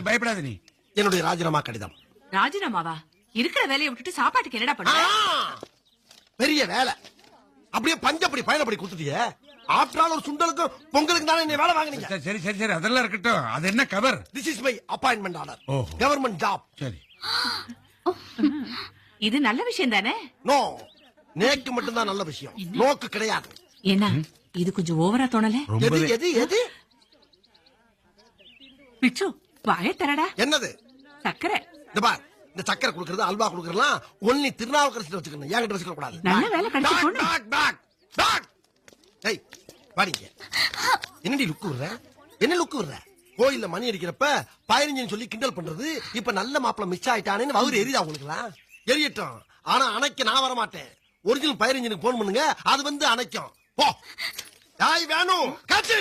பயப்படாத நீ. என்னுடைய ராஜினாமா கடிதம். ராஜினாமாவா? இருக்கிற வேலையை விட்டுட்டு சாப்பாட்டுக்கு என்னடா பண்ண? பெரிய வேலை. அப்படியே பஞ்சப்படி பயணப்படி கொடுத்துட்டியே. ஆஃப்டர் ஆல் ஒரு சுண்டலுக்கும் பொங்கலுக்கு தானே என்ன வேலை வாங்குனீங்க. சரி சரி சரி, அதெல்லாம் இருக்கட்டும். அது என்ன cover? This is my appointment order. ஓஹோ. Government job. சரி. இது நல்ல விஷயம் தானே? நோ, நேக்கு மட்டும்தான் நல்ல விஷயம், நோக்கு கிடையாது. என்ன இது கொஞ்சம் ஓவரா தோணல? எது ரொம்பவே. எது எது? பிச்சு வாய தரடா. என்னது? சக்கரை. இந்த பார், இந்த சக்கரை குடுக்கறது அல்வா குடுக்கறலாம் ஒன்லி திருநாவுக்கரசு வச்சுக்கணும், என்கிட்ட வச்சுக்க கூடாது. நல்ல வேலை கிடைச்சு போன. டாக் டாக் டாக். ஏய் வாடிங்க. என்னடி லுக்கு விடுற? என்ன லுக்கு விடுற? கோயில்ல மணி அடிக்கிறப்ப 15 சொல்லி கிண்டல் பண்றது, இப்ப நல்ல மாப்பிள மிஸ் ஆயிட்டானேன்னு வவுறு எரியுதா உங்களுக்குலாம்? எரியட்டும், ஆனா அணைக்க நான் வர மாட்டேன். ஒரிஜினல் 15 போன் பண்ணுங்க, அது வந்து அணைக்கும். போ. யாய் வேணும் காச்சு.